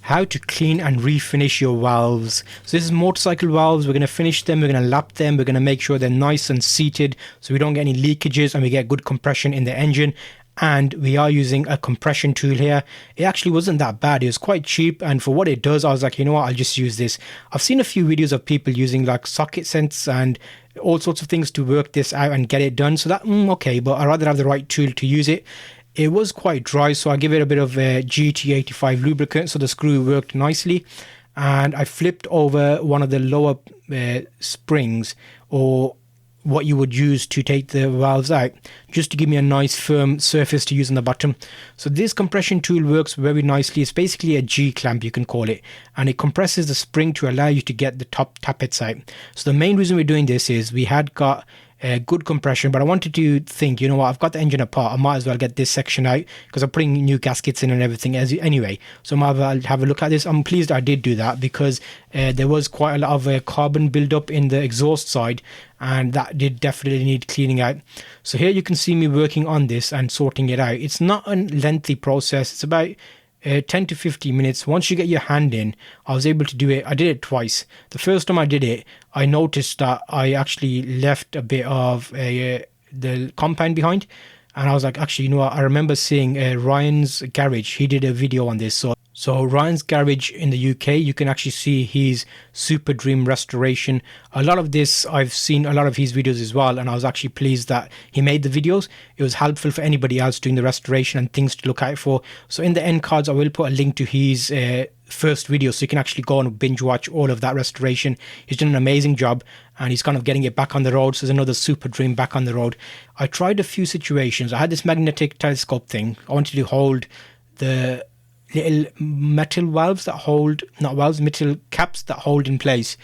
how to clean and refinish your valves. So this is motorcycle valves. We're going to finish them, we're going to lap them, we're going to make sure they're nice and seated so we don't get any leakages and we get good compression in the engine. And we are using a compression tool here. It actually wasn't that bad. It was quite cheap, and for what it does, I was like, you know what, I'll just use this. I've seen a few videos of people using like socket sense and all sorts of things to work this out and get it done. So that okay, but I'd rather have the right tool to use it. It was quite dry, so I give it a bit of GT85 lubricant, so the screw worked nicely. And I flipped over one of the lower springs, or what you would use to take the valves out, just to give me a nice firm surface to use on the bottom. So this compression tool works very nicely. It's basically a G clamp, you can call it, and it compresses the spring to allow you to get the top tappets out. So the main reason we're doing this is we had got good compression, but I wanted to think, you know what, I've got the engine apart, I might as well get this section out because I'm putting new gaskets in and everything anyway. So I might as well have a look at this. I'm pleased I did do that because there was quite a lot of carbon buildup in the exhaust side, and that did definitely need cleaning out. So here you can see me working on this and sorting it out. It's not a lengthy process. It's about 10 to 15 minutes. Once you get your hand in, I was able to do it. I did it twice. The first time I did it, I noticed that I actually left a bit of the compound behind, and I was like, actually, you know what, I remember seeing Ryan's garage. He did a video on this. So Ryan's garage in the UK, you can actually see his Super Dream restoration. A lot of this, I've seen a lot of his videos as well, and I was actually pleased that he made the videos. It was helpful for anybody else doing the restoration and things to look out for. So in the end cards, I will put a link to his first video, so you can actually go and binge watch all of that restoration. He's done an amazing job, and he's kind of getting it back on the road. So there's another Super Dream back on the road. I tried a few situations. I had this magnetic telescope thing. I wanted to hold the little metal valves that hold, not valves, metal caps that hold in place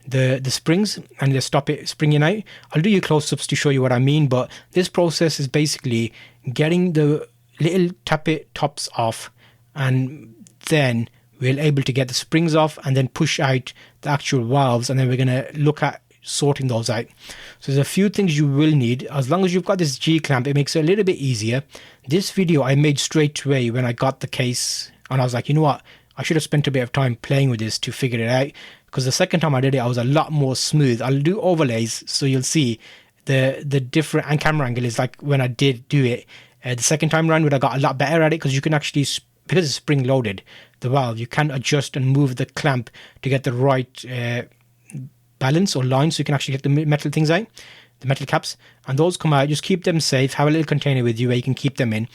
the springs, and they stop it springing out. I'll do you close-ups to show you what I mean, but this process is basically getting the little tappet tops off, and then we're able to get the springs off and then push out the actual valves, and then we're going to look at sorting those out. So there's a few things you will need. As long as you've got this G clamp, it makes it a little bit easier. This video I made straight away when I got the case, and I was like, you know what, I should have spent a bit of time playing with this to figure it out, because the second time I did it, I was a lot more smooth. I'll do overlays so you'll see the different, and camera angle is like when I did do it the second time around, when I got a lot better at it, because you can actually, because it's spring loaded, the valve, you can adjust and move the clamp to get the right balance or line, so you can actually get the metal things out, the metal caps, and those come out. Just keep them safe. Have a little container with you where you can keep them in,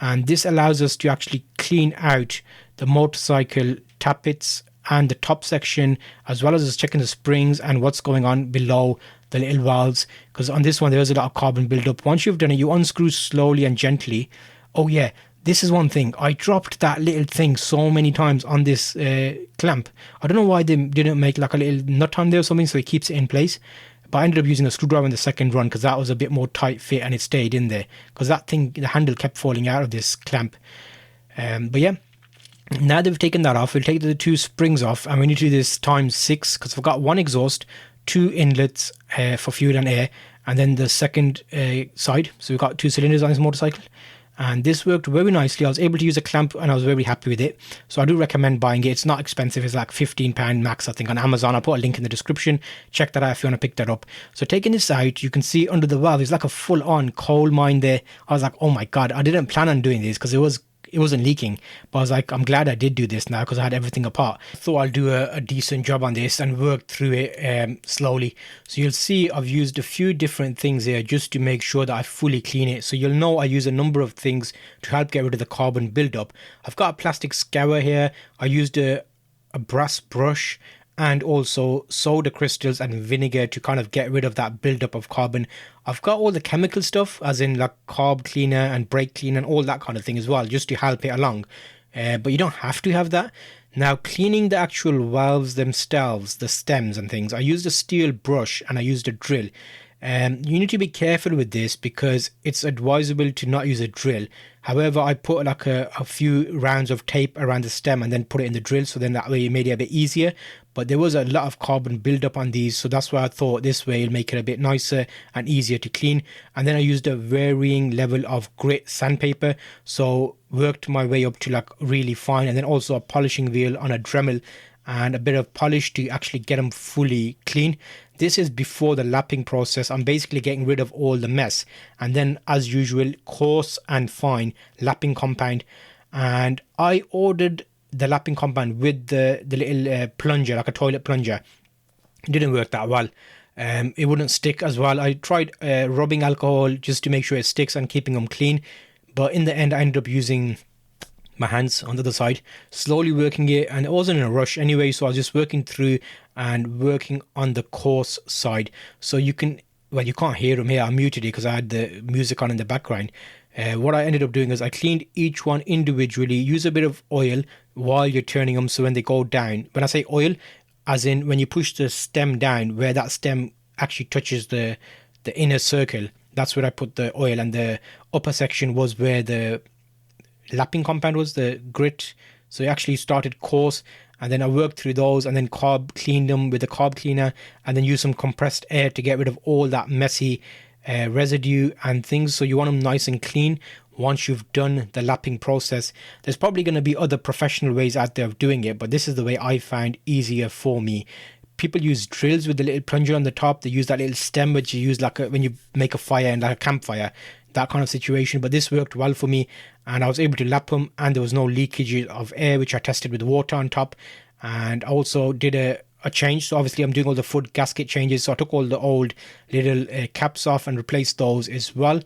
and this allows us to actually clean out the motorcycle tappets and the top section, as well as just checking the springs and what's going on below the little valves, because on this one there's a lot of carbon buildup. Once you've done it, you unscrew slowly and gently. Oh yeah, this is one thing. I dropped that little thing so many times on this clamp. I don't know why they didn't make like a little nut on there or something so it keeps it in place. But I ended up using a screwdriver in the second run because that was a bit more tight fit and it stayed in there. Because that thing, the handle kept falling out of this clamp. But yeah, now that we've taken that off, we'll take the two springs off, and we need to do this times 6 because we've got one exhaust, 2 inlets for fuel and air, and then the second side. So we've got 2 cylinders on this motorcycle. And this worked very nicely. I was able to use a clamp and I was very happy with it. So I do recommend buying it. It's not expensive. It's like £15 max, I think, on Amazon. I'll put a link in the description. Check that out if you want to pick that up. So taking this out, you can see under the valve, it's like a full-on coal mine there. I was like, oh my God, I didn't plan on doing this because it wasn't leaking, but I was like, I'm glad I did do this now because I had everything apart. I thought I'll do a decent job on this and work through it slowly. So you'll see I've used a few different things here just to make sure that I fully clean it. So you'll know I use a number of things to help get rid of the carbon buildup. I've got a plastic scour here. I used a brass brush and also soda crystals and vinegar to kind of get rid of that buildup of carbon. I've got all the chemical stuff, as in like carb cleaner and brake cleaner and all that kind of thing as well, just to help it along. But you don't have to have that. Now, cleaning the actual valves themselves, the stems and things, I used a steel brush and I used a drill. You need to be careful with this because it's advisable to not use a drill. However, I put like a few rounds of tape around the stem and then put it in the drill, so then that way it made it a bit easier. But there was a lot of carbon buildup on these, so that's why I thought this way it'll make it a bit nicer and easier to clean. And then I used a varying level of grit sandpaper, so worked my way up to like really fine, and then also a polishing wheel on a Dremel and a bit of polish to actually get them fully clean. This is before the lapping process. I'm basically getting rid of all the mess, and then as usual, coarse and fine lapping compound. And I ordered the lapping compound with the little plunger, like a toilet plunger. It didn't work that well. It wouldn't stick as well. I tried rubbing alcohol just to make sure it sticks and keeping them clean, but in the end I ended up using my hands on the other side, slowly working it, and it wasn't in a rush anyway, so I was just working through and working on the coarse side. So you can, well, you can't hear them here, I muted it because I had the music on in the background. What I ended up doing is I cleaned each one individually, use a bit of oil while you're turning them, so when they go down, when I say oil, as in when you push the stem down, where that stem actually touches the inner circle, that's where I put the oil, and the upper section was where the lapping compound was, the grit. So it actually started coarse, and then I worked through those, and then cleaned them with the carb cleaner, and then used some compressed air to get rid of all that messy residue and things. So you want them nice and clean once you've done the lapping process. There's probably going to be other professional ways out there of doing it, but this is the way I found easier for me. People use drills with the little plunger on the top. They use that little stem which you use like when you make a fire in like a campfire, that kind of situation. But this worked well for me, and I was able to lap them, and there was no leakage of air, which I tested with water on top. And I also did a change. So obviously I'm doing all the foot gasket changes, so I took all the old little caps off and replaced those as well.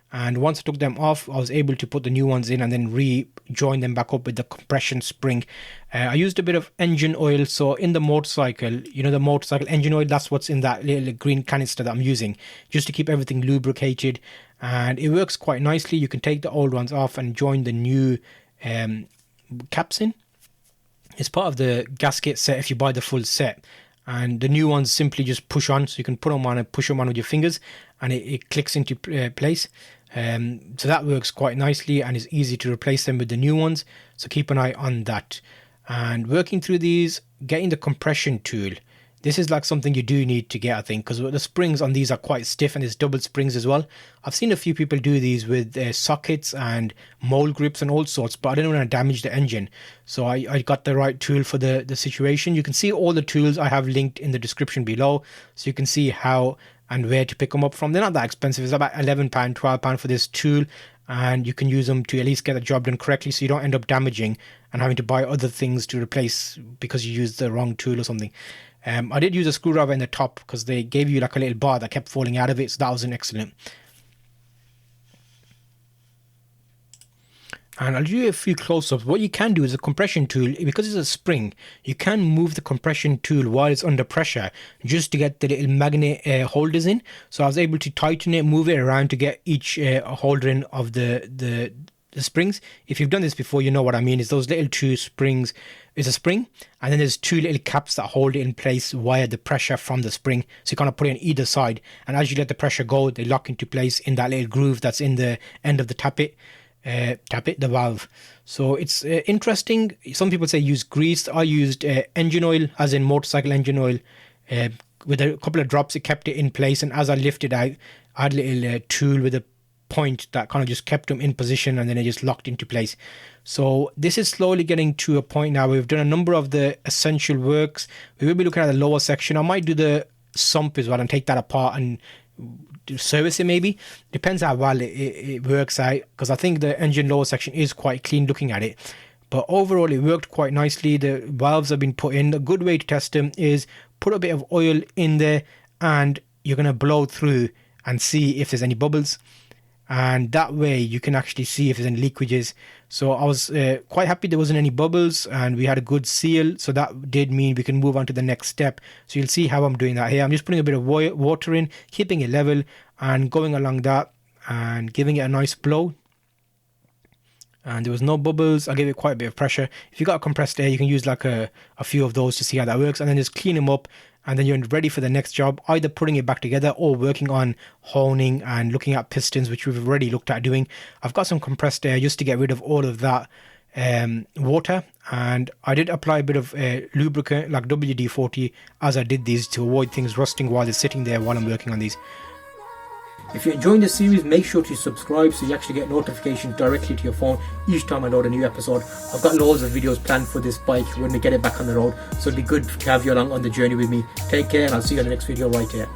And once I took them off, I was able to put the new ones in and then rejoin them back up with the compression spring. I used a bit of engine oil. So in the motorcycle, you know, the motorcycle engine oil, that's what's in that little green canister that I'm using, just to keep everything lubricated. And it works quite nicely. You can take the old ones off and join the new caps in. It's part of the gasket set if you buy the full set. And the new ones simply just push on, so you can put them on and push them on with your fingers, and it clicks into place. So that works quite nicely, and it's easy to replace them with the new ones. So keep an eye on that. And working through these, getting the compression tool. This is like something you do need to get, I think, because the springs on these are quite stiff, and there's double springs as well. I've seen a few people do these with sockets and mole grips and all sorts, but I didn't want to damage the engine. So I got the right tool for the situation. You can see all the tools I have linked in the description below, so you can see how and where to pick them up from. They're not that expensive. It's about £11, £12 for this tool, and you can use them to at least get the job done correctly, so you don't end up damaging and having to buy other things to replace because you used the wrong tool or something. I did use a screwdriver in the top because they gave you like a little bar that kept falling out of it, so that was an excellent. And I'll do a few close-ups. What you can do is a compression tool, because it's a spring, you can move the compression tool while it's under pressure just to get the little magnet holders in. So I was able to tighten it, move it around to get each holder in of the springs. If you've done this before, you know what I mean. Is those little two springs, is a spring, and then there's two little caps that hold it in place via the pressure from the spring. So you kind of put it on either side, and as you let the pressure go, they lock into place in that little groove that's in the end of the the valve. So it's interesting. Some people say use grease. I used engine oil, as in motorcycle engine oil, with a couple of drops. It kept it in place, and as I lifted out, I had a little tool with a point that kind of just kept them in position, and then it just locked into place. So this is slowly getting to a point now. We've done a number of the essential works. We will be looking at the lower section. I might do the sump as well and take that apart and service it maybe. Depends how well it works out, because I think the engine lower section is quite clean looking at it. But overall it worked quite nicely. The valves have been put in. A good way to test them is put a bit of oil in there, and you're going to blow through and see if there's any bubbles. And that way you can actually see if there's any leakages. So I was quite happy there wasn't any bubbles, and we had a good seal, so that did mean we can move on to the next step. So you'll see how I'm doing that here. I'm just putting a bit of water in, keeping it level, and going along that and giving it a nice blow. And there was no bubbles. I gave it quite a bit of pressure. If you got a compressed air, you can use like a few of those to see how that works, and then just clean them up and then you're ready for the next job, either putting it back together or working on honing and looking at pistons, which we've already looked at doing. I've got some compressed air just to get rid of all of that water, and I did apply a bit of lubricant like WD-40 as I did these to avoid things rusting while they're sitting there while I'm working on these. If you're enjoying this series, make sure to subscribe so you actually get notifications directly to your phone each time I load a new episode. I've got loads of videos planned for this bike when we get it back on the road, so it'd be good to have you along on the journey with me. Take care, and I'll see you on the next video right here.